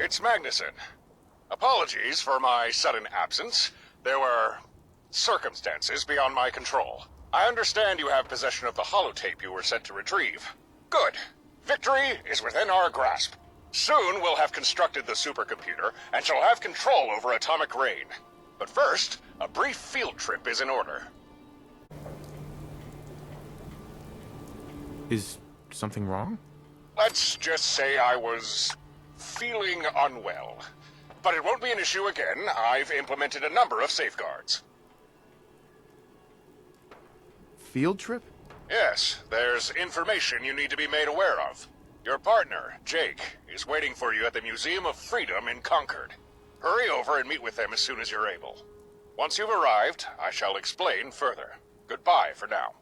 It's Magnuson. Apologies for my sudden absence. There were circumstances beyond my control. I understand you have possession of the holotape you were sent to retrieve. Good. Victory is within our grasp. Soon we'll have constructed the supercomputer and shall have control over atomic rain. But first, a brief field trip is in order. Is something wrong? Let's just say I was feeling unwell. But it won't be an issue again. I've implemented a number of safeguards. Field trip? Yes, there's information you need to be made aware of. Your partner, Jake, is waiting for you at the Museum of Freedom in Concord. Hurry over and meet with them as soon as you're able. Once you've arrived, I shall explain further. Goodbye for now.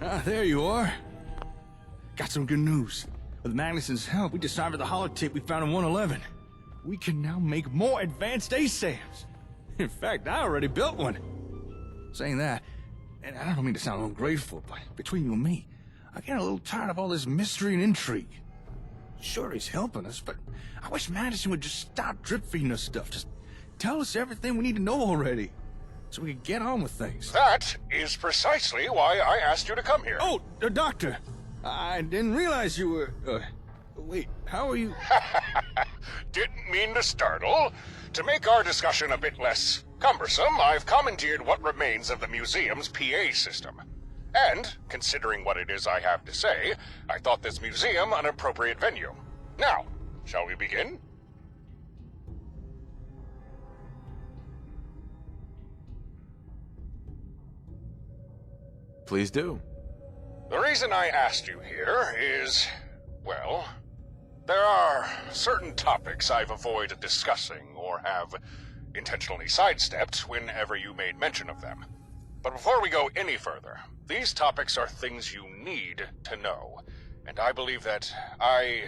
Ah, there you are. Got some good news. With Magnuson's help, we deciphered the holotape we found in 111. We can now make more advanced ASAMs. In fact, I already built one. Saying that, and I don't mean to sound ungrateful, but between you and me, I get a little tired of all this mystery and intrigue. Sure, he's helping us, but I wish Magnuson would just stop drip-feeding us stuff. Just tell us everything we need to know already, so we can get on with things. That is precisely why I asked you to come here. Oh, Doctor, I didn't realize you were, wait, how are you? Didn't mean to startle. To make our discussion a bit less cumbersome, I've commandeered what remains of the museum's PA system. And, considering what it is I have to say, I thought this museum an appropriate venue. Now, shall we begin? Please do. The reason I asked you here is, well, there are certain topics I've avoided discussing or have intentionally sidestepped whenever you made mention of them. But before we go any further, these topics are things you need to know, and I believe that I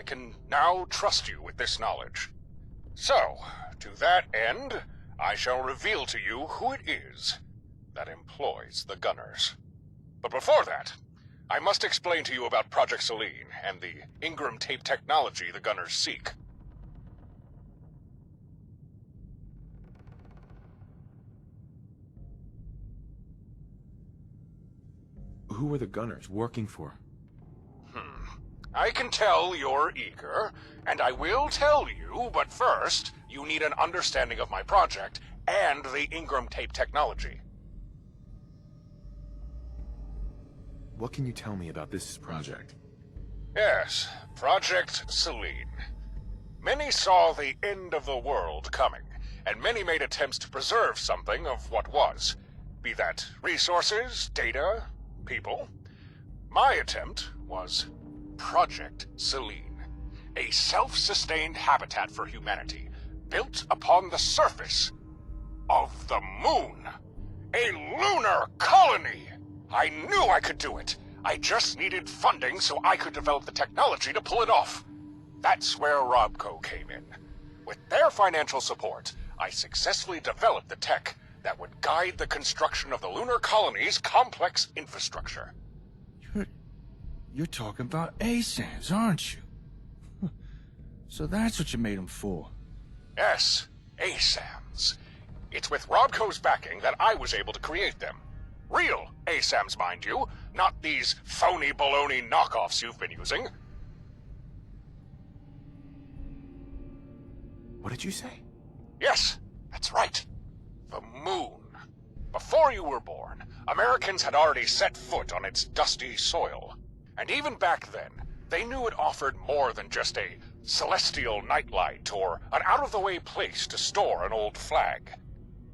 can now trust you with this knowledge. So, to that end, I shall reveal to you who it is that employs the gunners. But before that, I must explain to you about Project Selene and the Ingram tape technology the gunners seek. Who are the gunners working for? I can tell you're eager, and I will tell you, but first, you need an understanding of my project and the Ingram tape technology. What can you tell me about this project? Yes, Project Selene. Many saw the end of the world coming, and many made attempts to preserve something of what was, be that resources, data, people. My attempt was Project Selene, a self-sustained habitat for humanity, built upon the surface of the moon. A lunar colony! I knew I could do it. I just needed funding so I could develop the technology to pull it off. That's where Robco came in. With their financial support, I successfully developed the tech that would guide the construction of the lunar colony's complex infrastructure. You You're talking about ASAMs, aren't you? So that's what you made them for. Yes, ASAMs. It's with Robco's backing that I was able to create them. Real ASAMs, mind you, not these phony baloney knockoffs you've been using. What did you say? Yes, that's right. The moon. Before you were born, Americans had already set foot on its dusty soil. And even back then, they knew it offered more than just a celestial nightlight or an out-of-the-way place to store an old flag.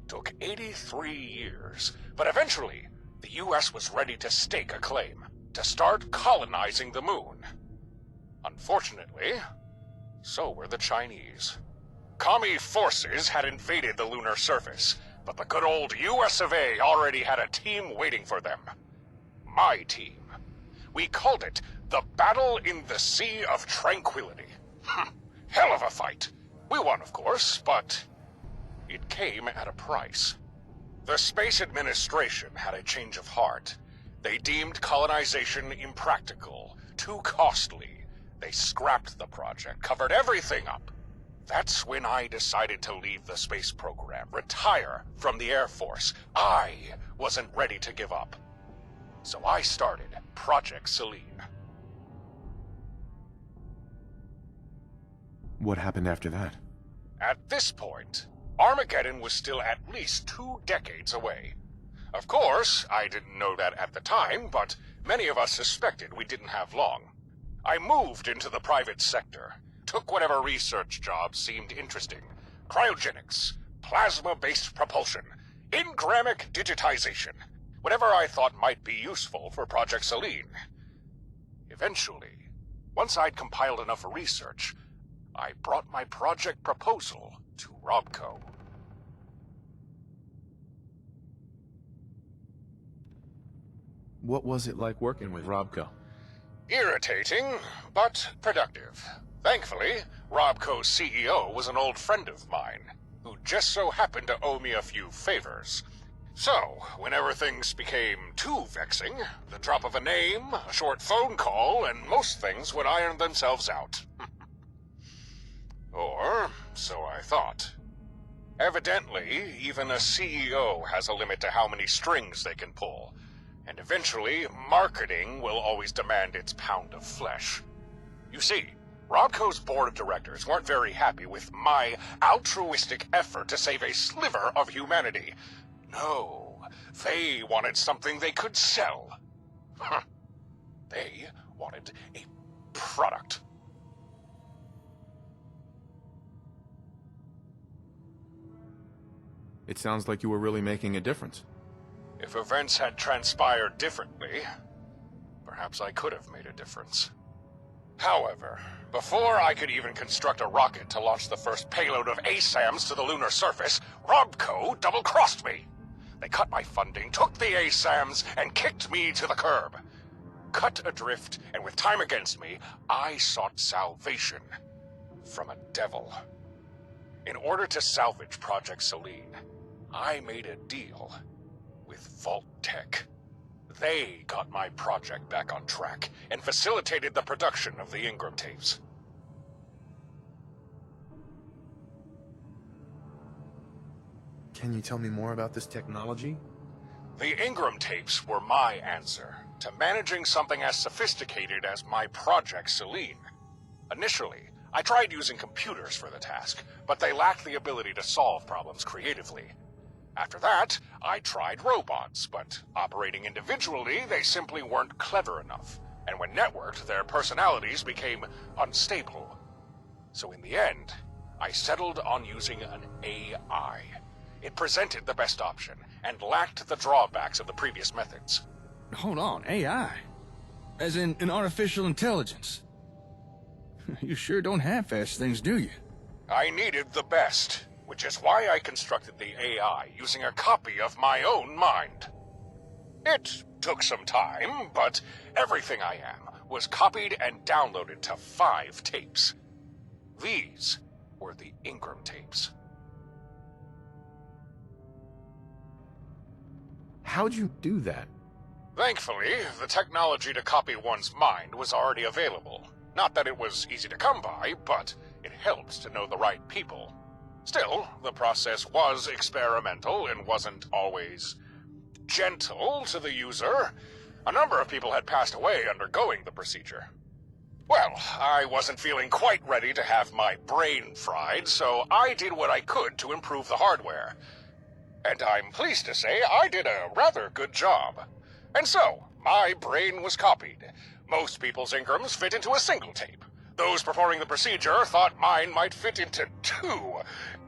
Took 83 years, but eventually, the US was ready to stake a claim, to start colonizing the moon. Unfortunately, so were the Chinese. Commie forces had invaded the lunar surface, but the good old US of A already had a team waiting for them. My team. We called it the Battle in the Sea of Tranquility. Hell of a fight. We won, of course, but it came at a price. The Space Administration had a change of heart. They deemed colonization impractical, too costly. They scrapped the project, covered everything up. That's when I decided to leave the space program, retire from the Air Force. I wasn't ready to give up. So I started Project Selene. What happened after that? At this point, Armageddon was still at least 2 decades away. Of course, I didn't know that at the time, but many of us suspected we didn't have long. I moved into the private sector, took whatever research jobs seemed interesting. Cryogenics, plasma-based propulsion, engramic digitization, whatever I thought might be useful for Project Selene. Eventually, once I'd compiled enough research, I brought my project proposal to Robco. What was it like working with Robco? Irritating, but productive. Thankfully, Robco's CEO was an old friend of mine, who just so happened to owe me a few favors. So, whenever things became too vexing, the drop of a name, a short phone call, and most things would iron themselves out. Or, so I thought. Evidently, even a CEO has a limit to how many strings they can pull, and eventually, marketing will always demand its pound of flesh. You see, Robco's board of directors weren't very happy with my altruistic effort to save a sliver of humanity. No, they wanted something they could sell. They wanted a product. It sounds like you were really making a difference. If events had transpired differently, perhaps I could have made a difference. However, before I could even construct a rocket to launch the first payload of ASAMs to the lunar surface, Robco double-crossed me. They cut my funding, took the ASAMs, and kicked me to the curb. Cut adrift, and with time against me, I sought salvation from a devil. In order to salvage Project Selene, I made a deal with Vault Tech. They got my project back on track and facilitated the production of the Ingram tapes. Can you tell me more about this technology? The Ingram tapes were my answer to managing something as sophisticated as my Project Selene. Initially, I tried using computers for the task, but they lacked the ability to solve problems creatively. After that, I tried robots, but operating individually, they simply weren't clever enough. And when networked, their personalities became unstable. So in the end, I settled on using an AI. It presented the best option, and lacked the drawbacks of the previous methods. Hold on, AI? As in an artificial intelligence? You sure don't half-ass things, do you? I needed the best, which is why I constructed the AI using a copy of my own mind. It took some time, but everything I am was copied and downloaded to 5 tapes. These were the Ingram tapes. How'd you do that? Thankfully, the technology to copy one's mind was already available. Not that it was easy to come by, but it helps to know the right people. Still, the process was experimental and wasn't always gentle to the user. A number of people had passed away undergoing the procedure. Well, I wasn't feeling quite ready to have my brain fried, so I did what I could to improve the hardware. And I'm pleased to say I did a rather good job. And so, my brain was copied. Most people's Ingrams fit into a single tape. Those performing the procedure thought mine might fit into 2.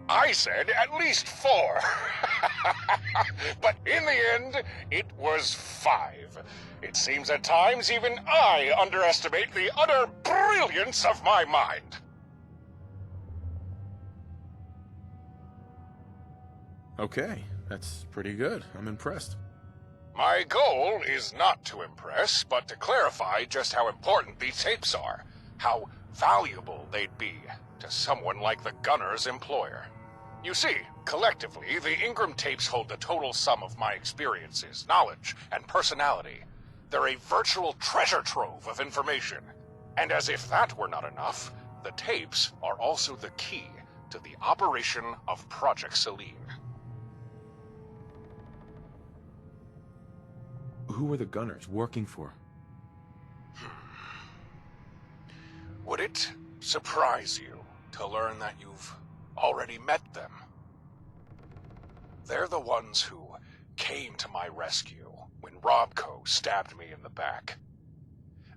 I said at least 4. But in the end, it was 5. It seems at times even I underestimate the utter brilliance of my mind. Okay, that's pretty good. I'm impressed. My goal is not to impress, but to clarify just how important these tapes are. How valuable they'd be to someone like the gunner's employer. You see, collectively, the Ingram tapes hold the total sum of my experiences, knowledge, and personality. They're a virtual treasure trove of information. And as if that were not enough, the tapes are also the key to the operation of Project Selene. Who were the gunners working for? Would it surprise you to learn that you've already met them? They're the ones who came to my rescue when Robco stabbed me in the back.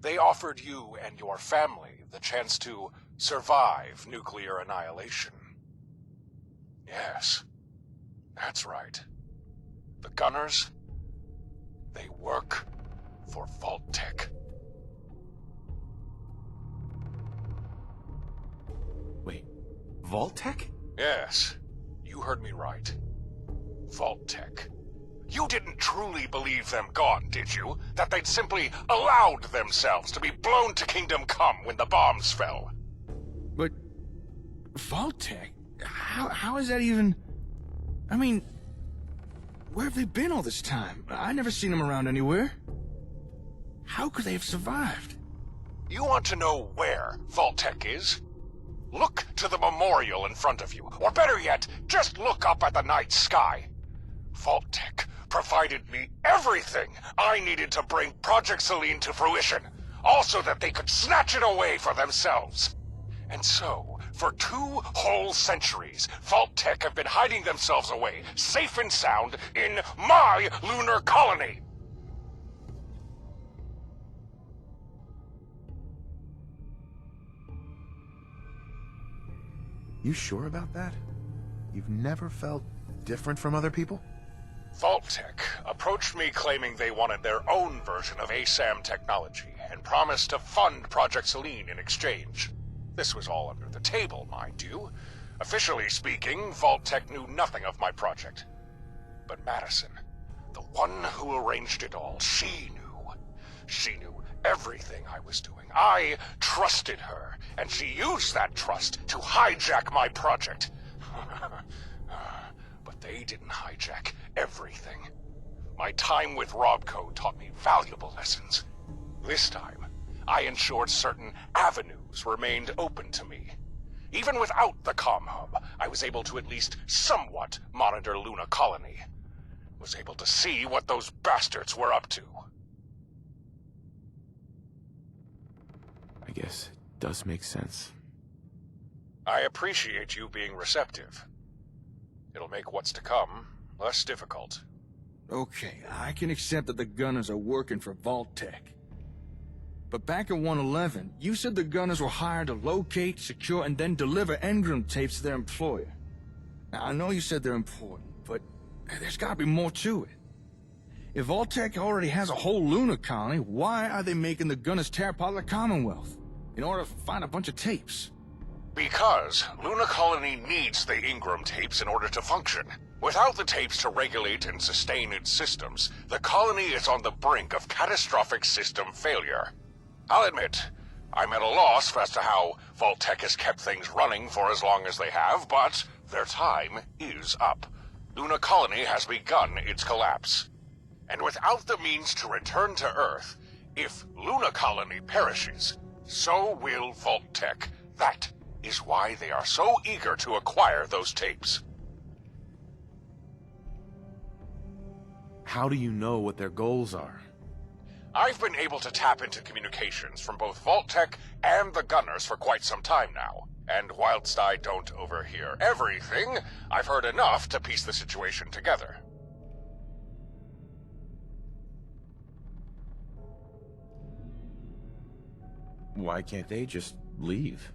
They offered you and your family the chance to survive nuclear annihilation. Yes, that's right. The gunners, they work for Vault-Tec. Wait, Vault-Tec? Yes, you heard me right. Vault-Tec. You didn't truly believe them gone, did you? That they'd simply allowed themselves to be blown to Kingdom Come when the bombs fell? But Vault-Tec? How is that even... I mean, where have they been all this time? I never seen them around anywhere. How could they have survived? You want to know where Vault-Tec is? Look to the memorial in front of you, or better yet, just look up at the night sky. Vault-Tec provided me everything I needed to bring Project Selene to fruition, also that they could snatch it away for themselves. And so, for 2 whole centuries, Vault-Tec have been hiding themselves away, safe and sound, in my lunar colony. You sure about that? You've never felt different from other people? Vault-Tec approached me claiming they wanted their own version of ASAM technology and promised to fund Project Selene in exchange. This was all under the table, mind you. Officially speaking, Vault-Tec knew nothing of my project. But Madison, the one who arranged it all, she knew. She knew everything I was doing. I trusted her, and she used that trust to hijack my project. But they didn't hijack everything. My time with Robco taught me valuable lessons. This time, I ensured certain avenues remained open to me. Even without the comm hub, I was able to at least somewhat monitor Luna Colony. Was able to see what those bastards were up to. I guess it does make sense. I appreciate you being receptive. It'll make what's to come less difficult. Okay, I can accept that the gunners are working for Vault-Tec. But back in 111, you said the gunners were hired to locate, secure, and then deliver Engram tapes to their employer. Now, I know you said they're important, but there's gotta be more to it. If Vault-Tec already has a whole lunar colony, why are they making the gunners tear apart the Commonwealth in order to find a bunch of tapes? Because Luna Colony needs the Ingram tapes in order to function. Without the tapes to regulate and sustain its systems, the colony is on the brink of catastrophic system failure. I'll admit, I'm at a loss as to how Vault-Tec has kept things running for as long as they have, but their time is up. Luna Colony has begun its collapse. And without the means to return to Earth, if Luna Colony perishes, so will Vault-Tec. That is why they are so eager to acquire those tapes. How do you know what their goals are? I've been able to tap into communications from both Vault-Tec and the Gunners for quite some time now. And whilst I don't overhear everything, I've heard enough to piece the situation together. Why can't they just leave?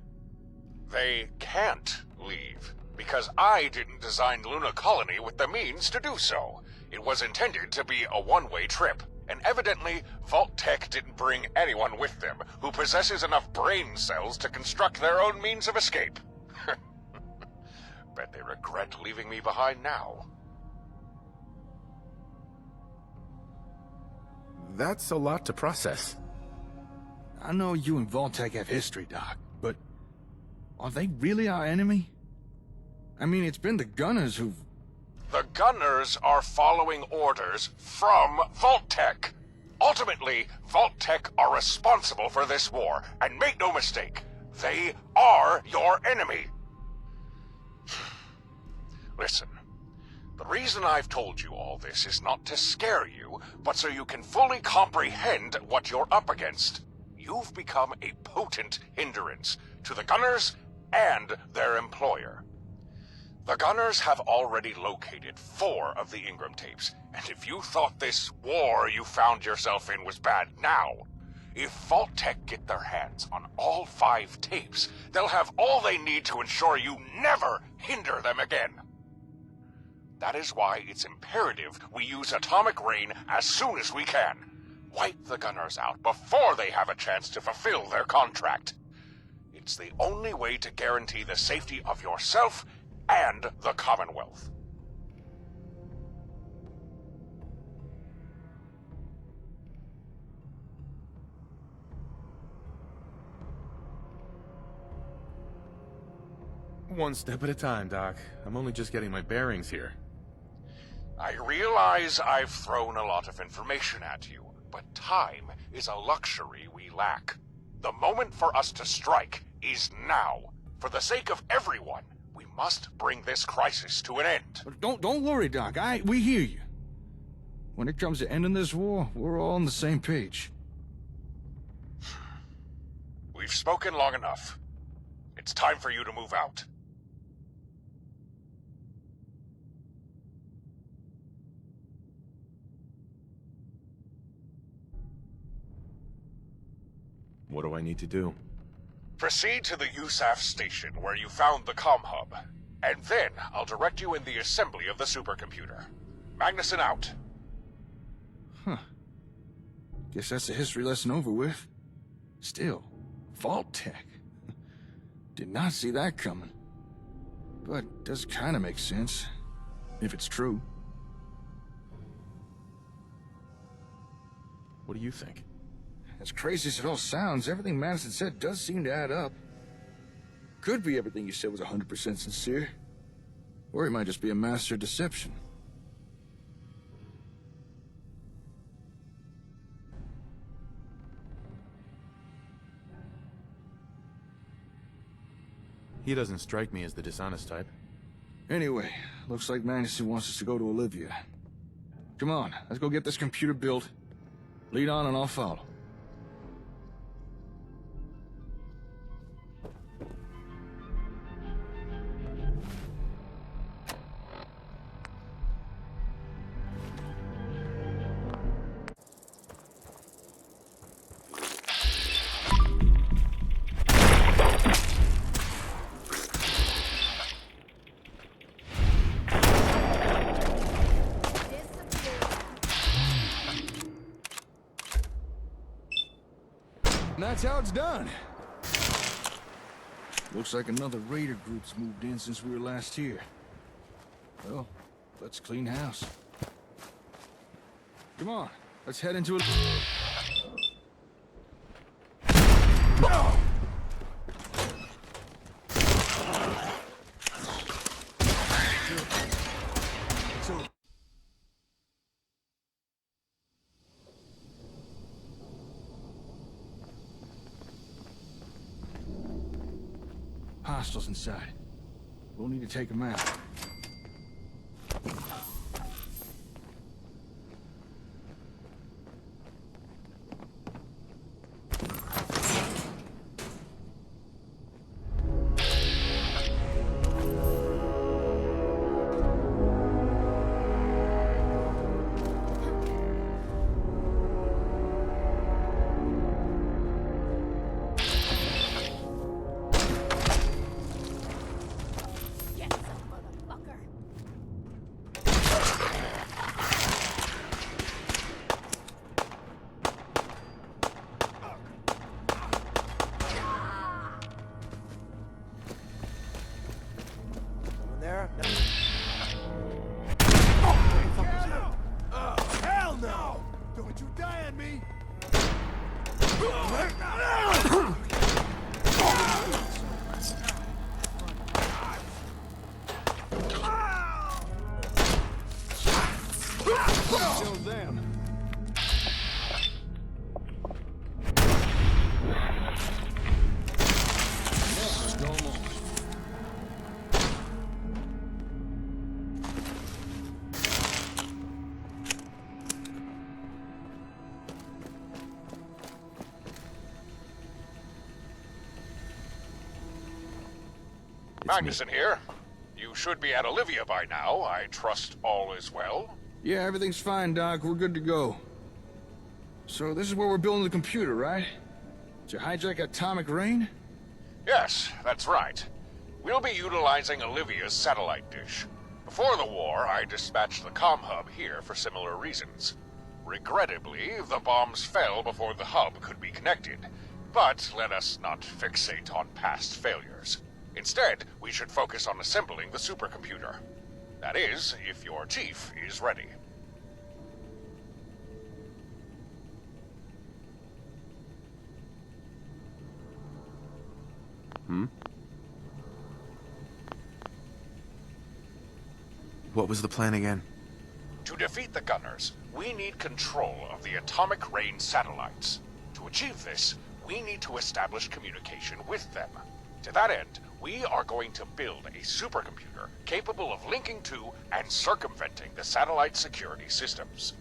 They can't leave, because I didn't design Luna Colony with the means to do so. It was intended to be a one-way trip, and evidently, Vault-Tec didn't bring anyone with them who possesses enough brain cells to construct their own means of escape. Bet they regret leaving me behind now. That's a lot to process. I know you and Vault-Tec have history, Doc, but are they really our enemy? I mean, it's been the Gunners who've... The Gunners are following orders from Vault-Tec. Ultimately, Vault-Tec are responsible for this war, and make no mistake, they are your enemy. Listen, the reason I've told you all this is not to scare you, but so you can fully comprehend what you're up against. You've become a potent hindrance to the Gunners and their employer. The Gunners have already located 4 of the Ingram tapes, and if you thought this war you found yourself in was bad now, if Vault-Tec get their hands on all 5 tapes, they'll have all they need to ensure you never hinder them again. That is why it's imperative we use atomic rain as soon as we can. Wipe the Gunners out before they have a chance to fulfill their contract. It's the only way to guarantee the safety of yourself and the Commonwealth. One step at a time, Doc. I'm only just getting my bearings here. I realize I've thrown a lot of information at you, but time is a luxury we lack. The moment for us to strike is now. For the sake of everyone, we must bring this crisis to an end. Don't worry, Doc. We hear you. When it comes to ending this war, we're all on the same page. We've spoken long enough. It's time for you to move out. What do I need to do? Proceed to the USAF station where you found the comm hub, and then I'll direct you in the assembly of the supercomputer. Magnuson out. Huh. Guess that's a history lesson over with. Still, Vault-Tec. Did not see that coming. But does kind of make sense, if it's true. What do you think? As crazy as it all sounds, everything Madison said does seem to add up. Could be everything you said was 100% sincere. Or he might just be a master of deception. He doesn't strike me as the dishonest type. Anyway, looks like Magnuson wants us to go to Olivia. Come on, let's go get this computer built. Lead on and I'll follow. And that's how it's done. Looks like another raider group's moved in since we were last here. Well, let's clean house. Come on, let's head into a... hostiles inside. We'll need to take them out. There? No. Hell no! Don't you die on me! Kill them. Magnuson here. You should be at Olivia by now. I trust all is well. Yeah, everything's fine, Doc. We're good to go. So this is where we're building the computer, right? Did you hijack atomic rain? Yes, that's right. We'll be utilizing Olivia's satellite dish. Before the war, I dispatched the comm hub here for similar reasons. Regrettably, the bombs fell before the hub could be connected. But let us not fixate on past failures. Instead, we should focus on assembling the supercomputer. That is, if your chief is ready. What was the plan again? To defeat the Gunners, we need control of the atomic rain satellites. To achieve this, we need to establish communication with them. To that end, we are going to build a supercomputer capable of linking to and circumventing the satellite security systems.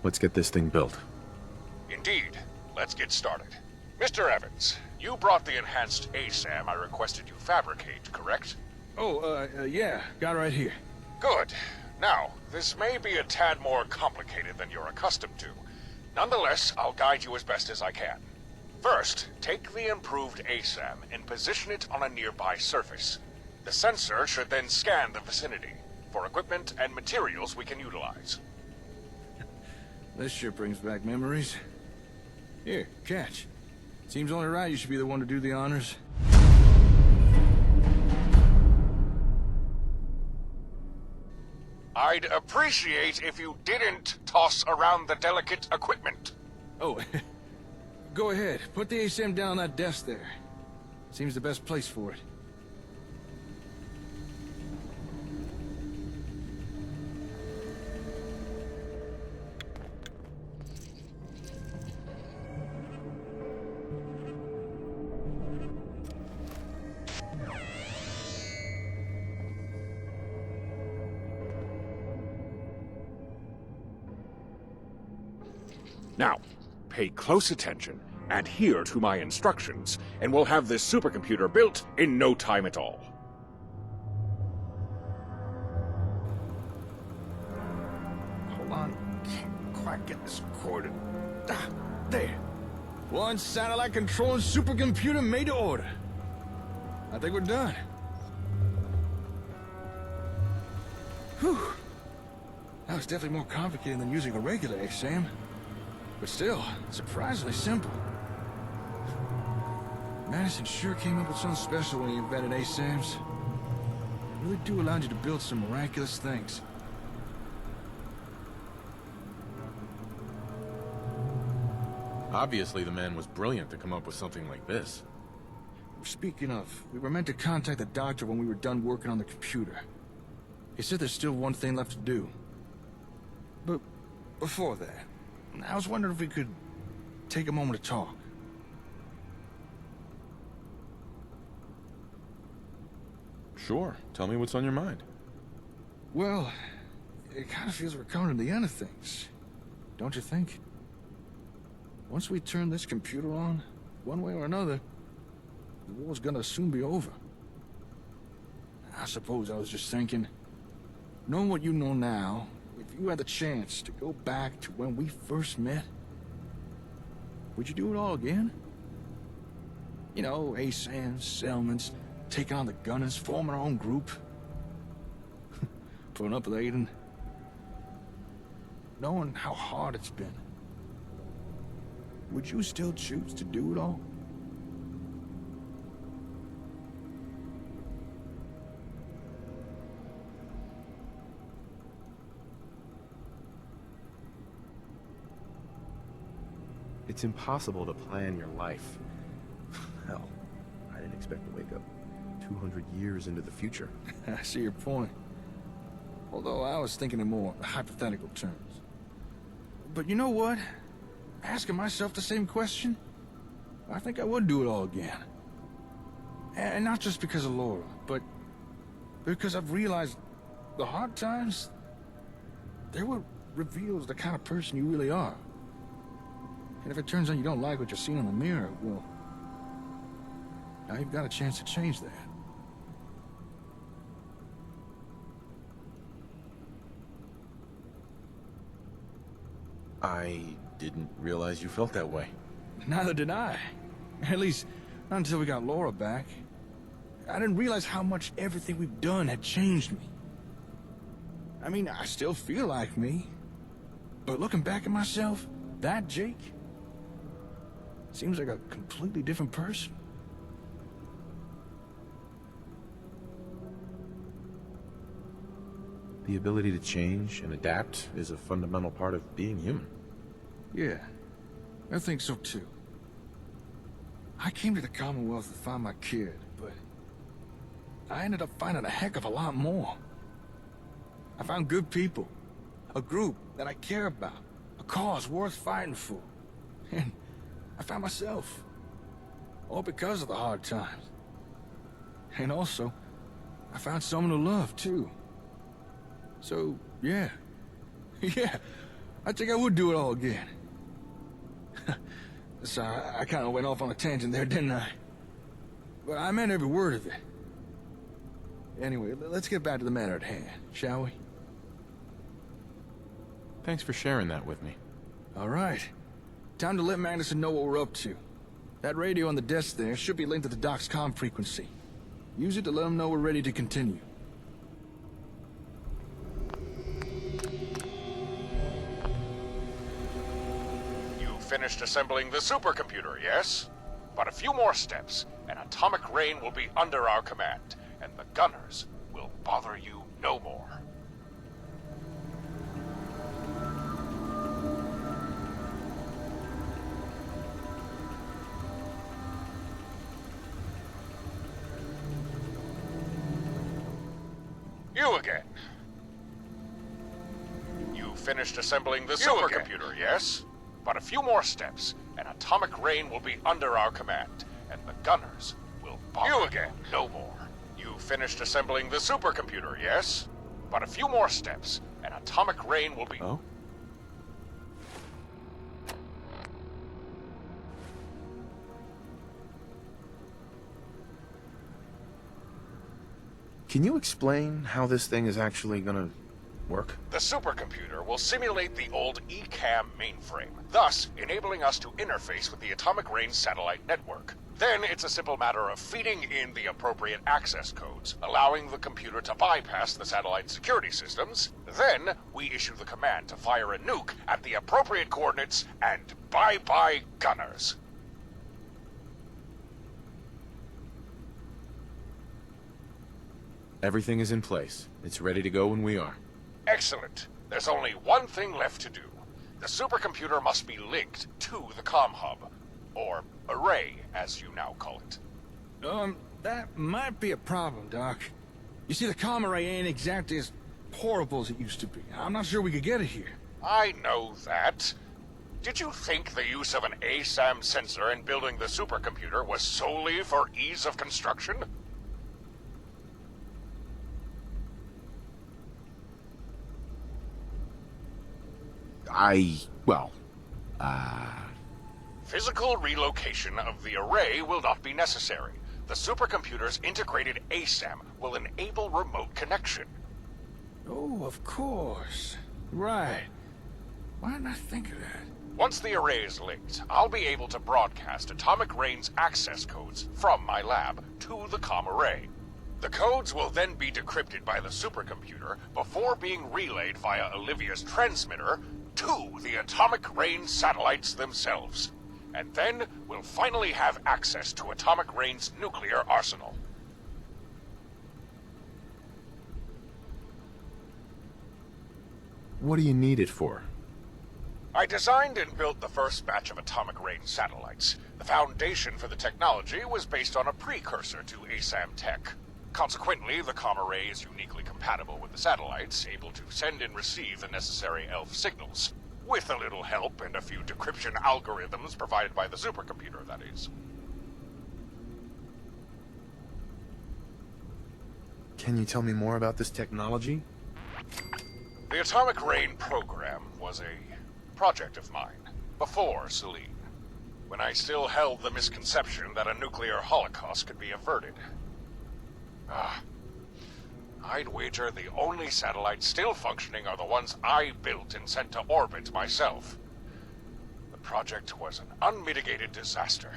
Let's get this thing built. Indeed. Let's get started. Mr. Evans, you brought the enhanced ASAM I requested you fabricate, correct? Oh, yeah. Got it right here. Good. Now, this may be a tad more complicated than you're accustomed to. Nonetheless, I'll guide you as best as I can. First, take the improved ASAM and position it on a nearby surface. The sensor should then scan the vicinity for equipment and materials we can utilize. This sure brings back memories. Here, catch. Seems only right you should be the one to do the honors. I'd appreciate if you didn't toss around the delicate equipment. Oh, go ahead. Put the ASM down on that desk there. Seems the best place for it. Now, pay close attention, adhere to my instructions, and we'll have this supercomputer built in no time at all. Hold on. Can't quite get this corded. Ah, there. One satellite controlling supercomputer made to order. I think we're done. Whew. That was definitely more complicated than using a regular ASAM. But still, surprisingly simple. Madison sure came up with something special when he invented ASAMs. They really do allow you to build some miraculous things. Obviously, the man was brilliant to come up with something like this. Speaking of, we were meant to contact the doctor when we were done working on the computer. He said there's still one thing left to do. But before that, I was wondering if we could take a moment to talk. Sure. Tell me what's on your mind. Well, it kind of feels we're coming to the end of things, don't you think? Once we turn this computer on, one way or another, the war's gonna soon be over. I suppose I was just thinking, knowing what you know now, if you had the chance to go back to when we first met, would you do it all again? You know, ASAMs, settlements, taking on the gunners, forming our own group. Putting up with Aiden. Knowing how hard it's been. Would you still choose to do it all? It's impossible to plan your life. Hell, I didn't expect to wake up 200 years into the future. I see your point. Although I was thinking in more hypothetical terms. But you know what? Asking myself the same question, I think I would do it all again. And not just because of Laura, but because I've realized the hard times, they're what reveals the kind of person you really are. And if it turns out you don't like what you're seeing in the mirror, well, now you've got a chance to change that. I didn't realize you felt that way. Neither did I. At least, not until we got Laura back. I didn't realize how much everything we've done had changed me. I mean, I still feel like me. But looking back at myself, that Jake seems like a completely different person. The ability to change and adapt is a fundamental part of being human. Yeah, I think so too. I came to the Commonwealth to find my kid, but I ended up finding a heck of a lot more. I found good people, a group that I care about, a cause worth fighting for. And I found myself, all because of the hard times. And also, I found someone to love too. So, yeah. Yeah, I think I would do it all again. So I kind of went off on a tangent there, didn't I? But I meant every word of it. Anyway, let's get back to the matter at hand, shall we? Thanks for sharing that with me. All right. Time to let Magnuson know what we're up to. That radio on the desk there should be linked to the dock's comm frequency. Use it to let them know we're ready to continue. Finished assembling the supercomputer, yes? But a few more steps, and atomic rain will be under our command, and the gunners will bother you no more. You again. You finished assembling the supercomputer, yes? But a few more steps, and atomic rain will be under our command, and the gunners will bother you again no more. You finished assembling the supercomputer, yes? But a few more steps, and atomic rain will be... Oh? Can you explain how this thing is actually gonna work? The supercomputer will simulate the old ECAM mainframe, thus enabling us to interface with the Atomic Rain satellite network. Then it's a simple matter of feeding in the appropriate access codes, allowing the computer to bypass the satellite security systems. Then we issue the command to fire a nuke at the appropriate coordinates, and bye-bye gunners. Everything is in place. It's ready to go when we are. Excellent. There's only one thing left to do. The supercomputer must be linked to the comm hub, or array, as you now call it. That might be a problem, Doc. You see, the comm array ain't exactly as portable as it used to be. I'm not sure we could get it here. I know that. Did you think the use of an ASAM sensor in building the supercomputer was solely for ease of construction? Physical relocation of the array will not be necessary. The supercomputer's integrated ASAM will enable remote connection. Oh, of course. Right. Why didn't I think of that? Once the array is linked, I'll be able to broadcast atomic rain's access codes from my lab to the comm array. The codes will then be decrypted by the supercomputer before being relayed via Olivia's transmitter to the atomic rain satellites themselves. And then we'll finally have access to atomic rain's nuclear arsenal. What do you need it for? I designed and built the first batch of atomic rain satellites. The foundation for the technology was based on a precursor to ASAM tech. Consequently, the comm array is uniquely compatible with the satellites, able to send and receive the necessary ELF signals. With a little help and a few decryption algorithms provided by the supercomputer, that is. Can you tell me more about this technology? The Atomic Rain program was a project of mine, before Selene, when I still held the misconception that a nuclear holocaust could be averted. I'd wager the only satellites still functioning are the ones I built and sent to orbit myself. The project was an unmitigated disaster.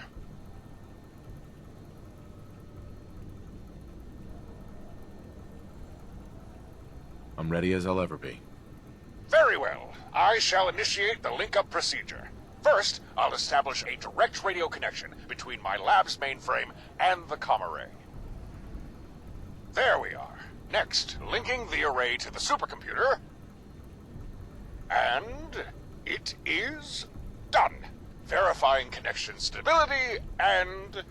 I'm ready as I'll ever be. Very well. I shall initiate the link-up procedure. First, I'll establish a direct radio connection between my lab's mainframe and the comm array. There we are. Next, linking the array to the supercomputer. And it is done. Verifying connection stability and...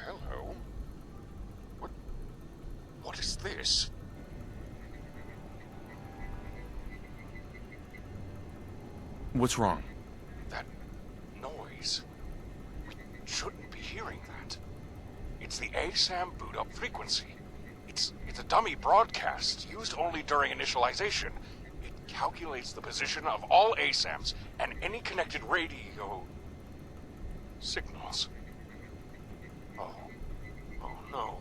Hello? What is this? What's wrong? That noise. We shouldn't be hearing that. It's the ASAM boot-up frequency. It's a dummy broadcast, used only during initialization. It calculates the position of all ASAMs and any connected radio... signals. Oh no.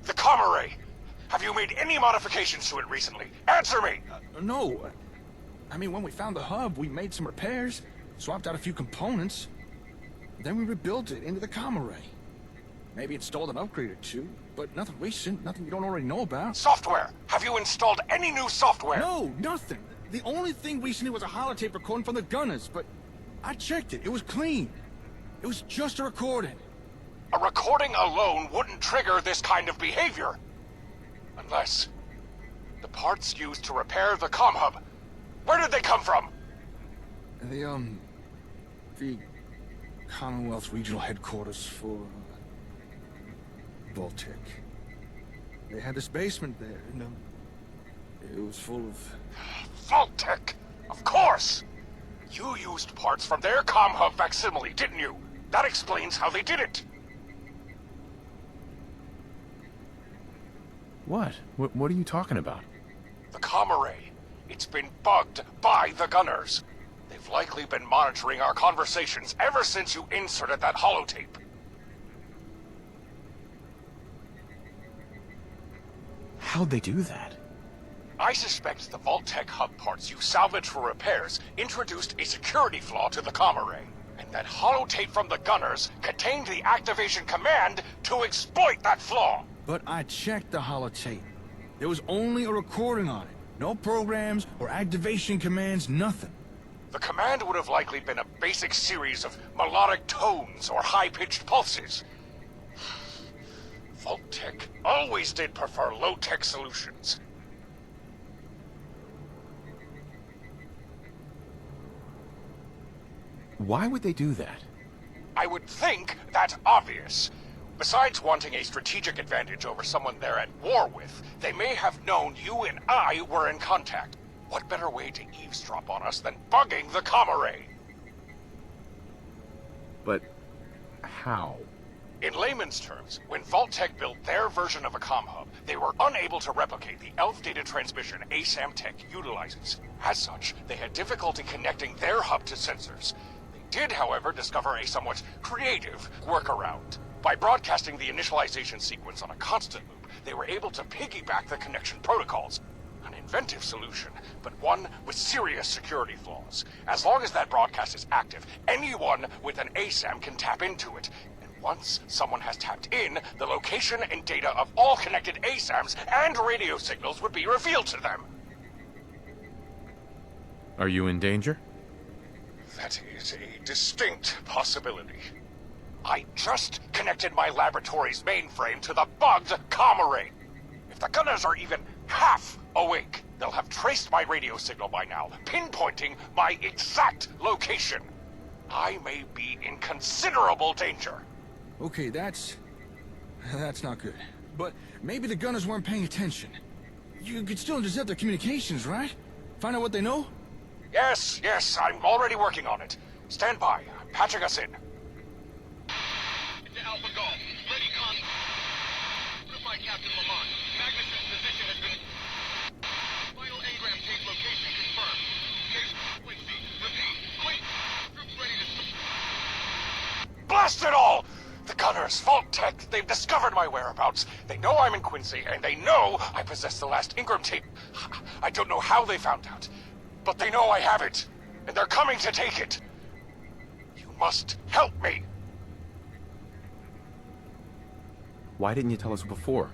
The comm array! Have you made any modifications to it recently? Answer me! No. I mean, when we found the hub, we made some repairs, swapped out a few components. Then we rebuilt it into the comm array. Maybe installed an upgrade or two, but nothing recent, nothing you don't already know about. Software! Have you installed any new software? No, nothing. The only thing recently was a holotape recording from the gunners, but I checked it. It was clean. It was just a recording. A recording alone wouldn't trigger this kind of behavior. Unless... the parts used to repair the comm hub. Where did they come from? The Commonwealth Regional Headquarters for... Vault-Tec. They had this basement there, and, it was full of... Vault-Tec! Of course! You used parts from their comm hub facsimile, didn't you? That explains how they did it. What? What are you talking about? The comm array. It's been bugged by the gunners. They've likely been monitoring our conversations ever since you inserted that holotape. How'd they do that? I suspect the Vault-Tec hub parts you salvaged for repairs introduced a security flaw to the comm array. And that holotape from the gunners contained the activation command to exploit that flaw. But I checked the holotape. There was only a recording on it. No programs or activation commands, nothing. The command would have likely been a basic series of melodic tones or high-pitched pulses. Vault-Tec always did prefer low-tech solutions. Why would they do that? I would think that's obvious. Besides wanting a strategic advantage over someone they're at war with, they may have known you and I were in contact. What better way to eavesdrop on us than bugging the comm array? But how? In layman's terms, when Vault-Tec built their version of a comm hub, they were unable to replicate the ELF data transmission ASAM Tech utilizes. As such, they had difficulty connecting their hub to sensors. They did, however, discover a somewhat creative workaround. By broadcasting the initialization sequence on a constant loop, they were able to piggyback the connection protocols. An inventive solution, but one with serious security flaws. As long as that broadcast is active, anyone with an ASAM can tap into it. And once someone has tapped in, the location and data of all connected ASAMs and radio signals would be revealed to them. Are you in danger? That is a distinct possibility. I just connected my laboratory's mainframe to the bugged comm array. If the gunners are even half awake, they'll have traced my radio signal by now, pinpointing my exact location. I may be in considerable danger. Okay, that's not good. But maybe the gunners weren't paying attention. You could still intercept their communications, right? Find out what they know? Yes, I'm already working on it. Stand by. I'm patching us in. To Alpha Golf. Ready con. Notify Captain Lamont. Magnuson's position has been... Final engram tape location confirmed. Case Quincy. Repeat. Quick. Troops ready to... Blast it all! The gunners, Vault-Tec, they've discovered my whereabouts. They know I'm in Quincy, and they know I possess the last engram tape. I don't know how they found out, but they know I have it, and they're coming to take it. You must help me. Why didn't you tell us before?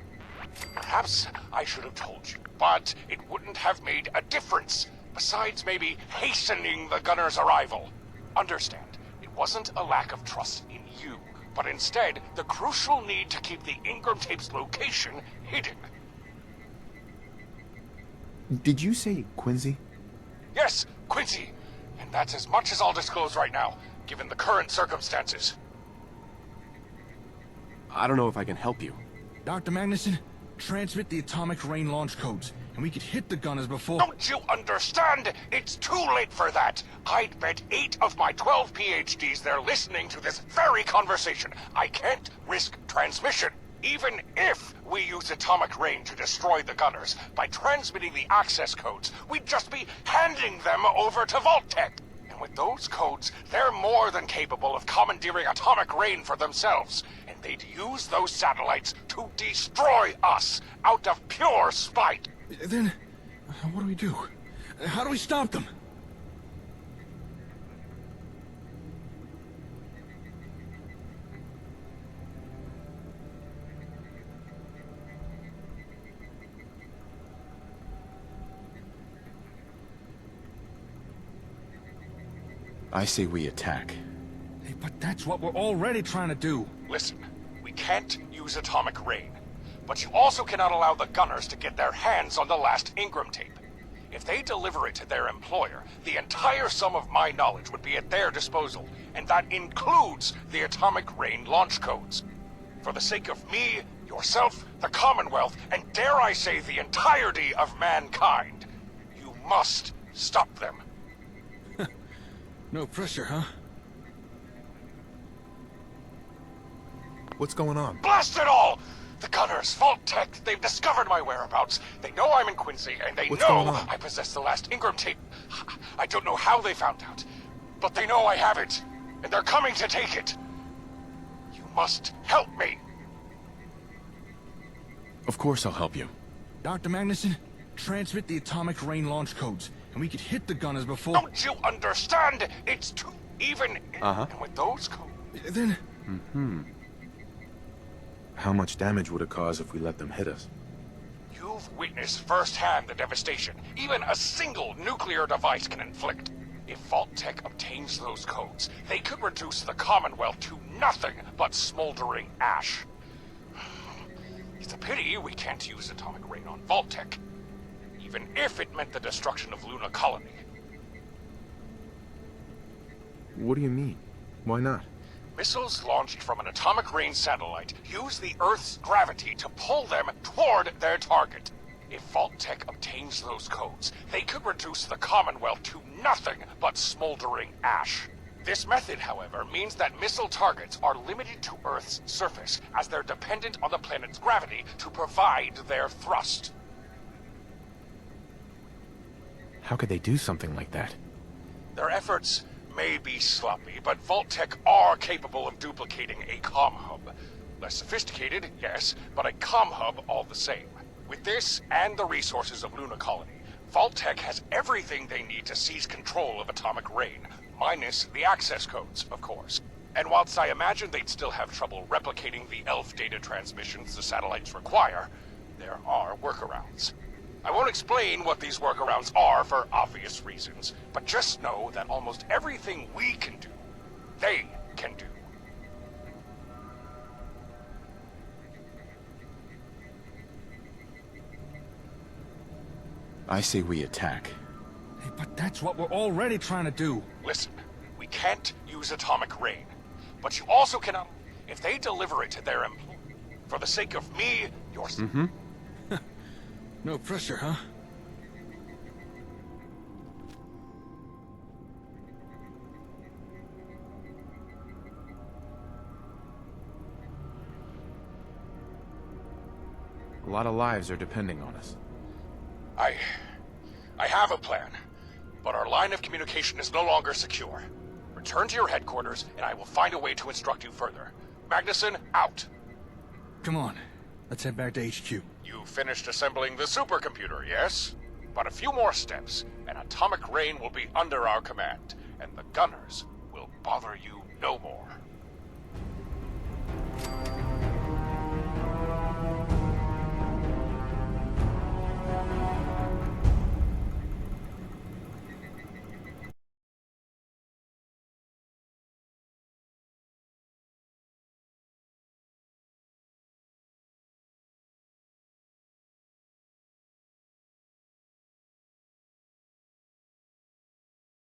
Perhaps I should have told you, but it wouldn't have made a difference. Besides maybe hastening the gunner's arrival. Understand, it wasn't a lack of trust in you, but instead the crucial need to keep the engram tape's location hidden. Did you say Quincy? Yes, Quincy. And that's as much as I'll disclose right now, given the current circumstances. I don't know if I can help you. Dr. Magnuson, transmit the atomic rain launch codes, and we could hit the gunners before... Don't you understand? It's too late for that. I'd bet 8 of my 12 PhDs they're listening to this very conversation. I can't risk transmission. Even if we use atomic rain to destroy the gunners, by transmitting the access codes, we'd just be handing them over to Vault-Tec. And with those codes, they're more than capable of commandeering atomic rain for themselves. And they'd use those satellites to destroy us out of pure spite. Then, what do we do? How do we stop them? I say we attack. Hey, but that's what we're already trying to do. Listen, we can't use atomic rain. But you also cannot allow the gunners to get their hands on the last engram tape. If they deliver it to their employer, the entire sum of my knowledge would be at their disposal, and that includes the atomic rain launch codes. For the sake of me, yourself, the Commonwealth, and dare I say the entirety of mankind, you must stop them. No pressure, huh? What's going on? Blast it all! The gunners, Vault-Tec, they've discovered my whereabouts. They know I'm in Quincy, and they What's going know on? I possess the last engram tape. I don't know how they found out, but they know I have it, and they're coming to take it. You must help me. Of course I'll help you. Dr. Magnuson, transmit the atomic rain launch codes, and we could hit the gunners before... Don't you understand? It's too even. Uh-huh. And with those codes... Then... How much damage would it cause if we let them hit us? You've witnessed firsthand the devastation even a single nuclear device can inflict. If Vault-Tec obtains those codes, they could reduce the Commonwealth to nothing but smoldering ash. It's a pity we can't use atomic rain on Vault-Tec, even if it meant the destruction of Luna Colony. What do you mean? Why not? Missiles launched from an atomic rain satellite use the Earth's gravity to pull them toward their target. If Vault Tech obtains those codes, they could reduce the Commonwealth to nothing but smoldering ash. This method, however, means that missile targets are limited to Earth's surface, as they're dependent on the planet's gravity to provide their thrust. How could they do something like that? Their efforts may be sloppy, but Vault Tech are capable of duplicating a comm hub. Less sophisticated, yes, but a comm hub all the same. With this and the resources of Luna Colony, Vault Tech has everything they need to seize control of Atomic Rain, minus the access codes, of course. And whilst I imagine they'd still have trouble replicating the ELF data transmissions the satellites require, there are workarounds. I won't explain what these workarounds are for obvious reasons, but just know that almost everything we can do, they can do. I say we attack. Hey, but that's what we're already trying to do. Listen, we can't use Atomic Rain, but you also cannot, if they deliver it to their employees. For the sake of me, your... No pressure, huh? A lot of lives are depending on us. I have a plan, but our line of communication is no longer secure. Return to your headquarters, and I will find a way to instruct you further. Magnuson, out! Come on, let's head back to HQ. You finished assembling the supercomputer, yes? But a few more steps, and Atomic Rain will be under our command, and the Gunners will bother you no more.